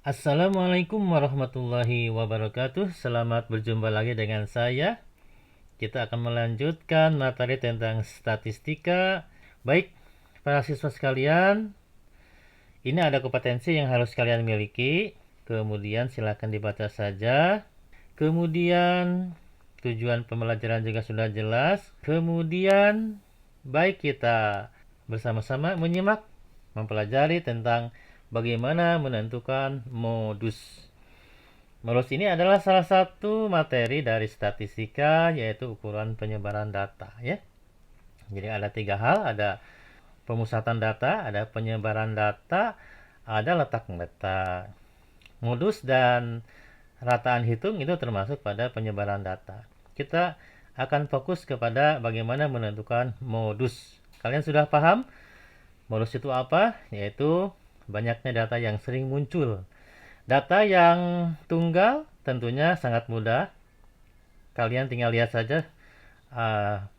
Assalamualaikum warahmatullahi wabarakatuh. Selamat berjumpa lagi dengan saya. Kita akan melanjutkan materi tentang statistika. Baik, para siswa sekalian, ini ada kompetensi yang harus kalian miliki. Kemudian silakan dibaca saja. Kemudian tujuan pembelajaran juga sudah jelas. Kemudian baik kita bersama-sama menyimak, mempelajari tentang bagaimana menentukan modus. Modus ini adalah salah satu materi dari statistika, yaitu ukuran penyebaran data, ya. Jadi ada tiga hal, ada pemusatan data, ada penyebaran data, ada letak data. Modus dan rataan hitung itu termasuk pada penyebaran data. Kita akan fokus kepada bagaimana menentukan modus. Kalian sudah paham modus itu apa? Yaitu banyaknya data yang sering muncul. Data yang tunggal tentunya sangat mudah. Kalian tinggal lihat saja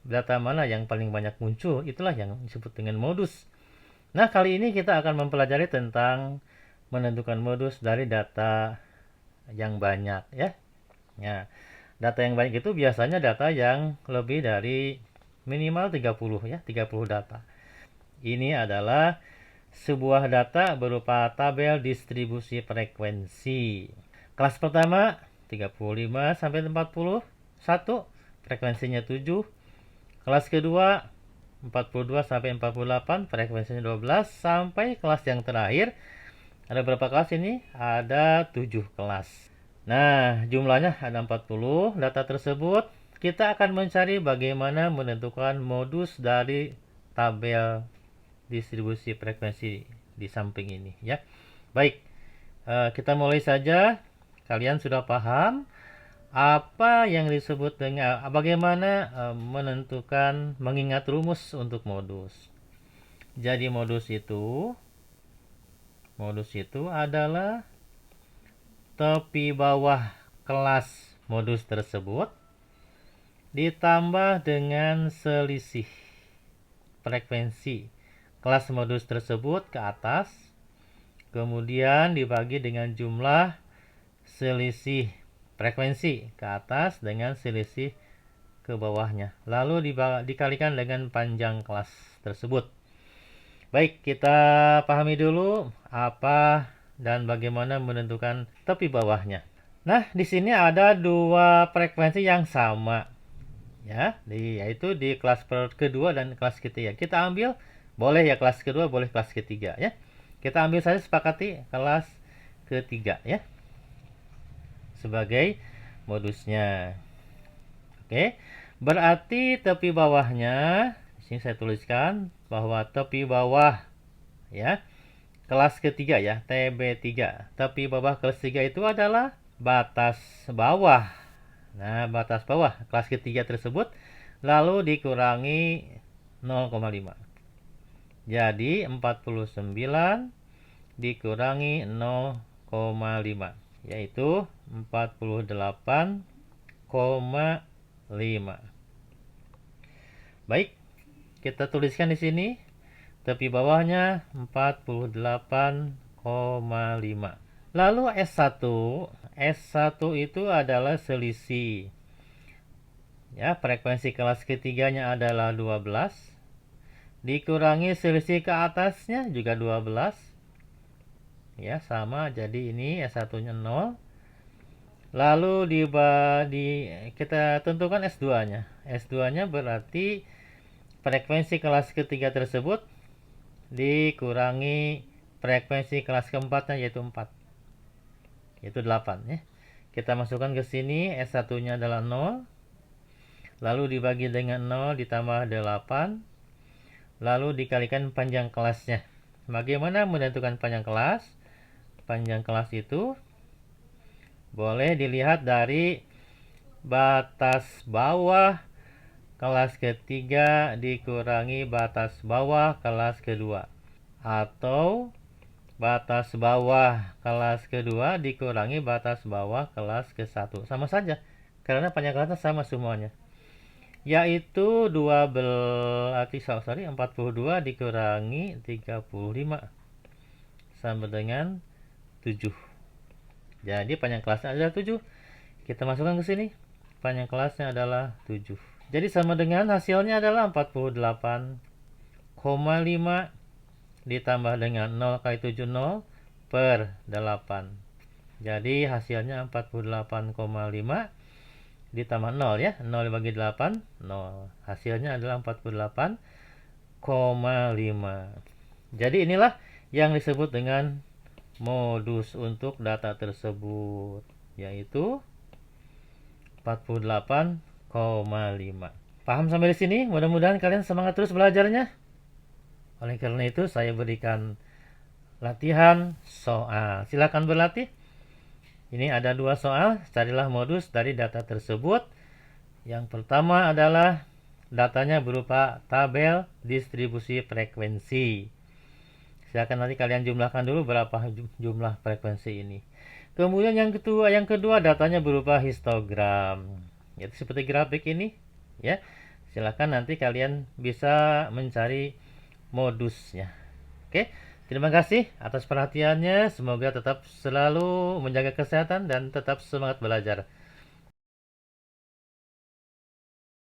data mana yang paling banyak muncul. Itulah yang disebut dengan modus. Nah, kali ini kita akan mempelajari tentang menentukan modus dari data yang banyak, ya. Ya, data yang banyak itu biasanya data yang lebih dari minimal 30, ya, 30 data. Ini adalah sebuah data berupa tabel distribusi frekuensi. Kelas pertama 35 sampai 41, frekuensinya 7. Kelas kedua 42 sampai 48, frekuensinya 12, sampai kelas yang terakhir ada berapa kelas ini? Ada 7 kelas. Nah, jumlahnya ada 40 data tersebut. Kita akan mencari bagaimana menentukan modus dari tabel distribusi frekuensi di samping ini, ya. Baik, kita mulai saja. Kalian sudah paham apa yang disebut dengan bagaimana menentukan, mengingat rumus untuk modus. Jadi modus itu adalah tepi bawah kelas modus tersebut ditambah dengan selisih frekuensi kelas modus tersebut ke atas, kemudian dibagi dengan jumlah selisih frekuensi ke atas dengan selisih ke bawahnya, lalu dikalikan dengan panjang kelas tersebut. Baik, kita pahami dulu apa dan bagaimana menentukan tepi bawahnya. Nah, di sini ada dua frekuensi yang sama, ya, yaitu di kelas kedua dan kelas ketiga. Kita ambil, boleh ya kelas kedua, boleh kelas ketiga, ya. Kita ambil saja, sepakati kelas ketiga, ya, sebagai modusnya. Oke, berarti tepi bawahnya, di sini saya tuliskan bahwa tepi bawah, ya, kelas ketiga, ya, TB3. Tepi bawah kelas 3 itu adalah batas bawah. Nah, batas bawah kelas ketiga tersebut lalu dikurangi 0,5. Jadi 49 dikurangi 0,5, yaitu 48,5. Baik, kita tuliskan di sini tepi bawahnya 48,5. Lalu S1 itu adalah selisih. Ya, frekuensi kelas ketiganya adalah 12 dikurangi selisih ke atasnya juga 12. Ya, sama, jadi ini S1-nya 0. Lalu kita tentukan S2-nya. S2-nya berarti frekuensi kelas ketiga tersebut dikurangi frekuensi kelas keempatnya, yaitu 4. Yaitu 8, ya. Kita masukkan ke sini, S1-nya adalah 0. Lalu dibagi dengan 0 ditambah 8. Lalu dikalikan panjang kelasnya. Bagaimana menentukan panjang kelas? Panjang kelas itu boleh dilihat dari batas bawah kelas ketiga dikurangi batas bawah kelas kedua, atau batas bawah kelas kedua dikurangi batas bawah kelas ke-1. Sama saja, karena panjang kelasnya sama semuanya. Yaitu 42 dikurangi 35 sama dengan 7. Jadi panjang kelasnya adalah 7. Kita masukkan ke sini. Panjang kelasnya adalah 7. Jadi sama dengan hasilnya adalah 48,5 ditambah dengan 0 kali 7 0 per 8. Jadi hasilnya 48,5 ditambah 0 ya. 0 dibagi 8, 0. Hasilnya adalah 48,5. Jadi inilah yang disebut dengan modus untuk data tersebut, yaitu 48,5. Paham sampai di sini? Mudah-mudahan kalian semangat terus belajarnya. Oleh karena itu saya berikan latihan soal. Silakan berlatih. Ini ada 2 soal. Carilah modus dari data tersebut. Yang pertama adalah datanya berupa tabel distribusi frekuensi. Silakan nanti kalian jumlahkan dulu berapa jumlah frekuensi ini. Kemudian yang kedua datanya berupa histogram. Yaitu seperti grafik ini, ya. Silakan nanti kalian bisa mencari modusnya. Oke, terima kasih atas perhatiannya. Semoga tetap selalu menjaga kesehatan dan tetap semangat belajar.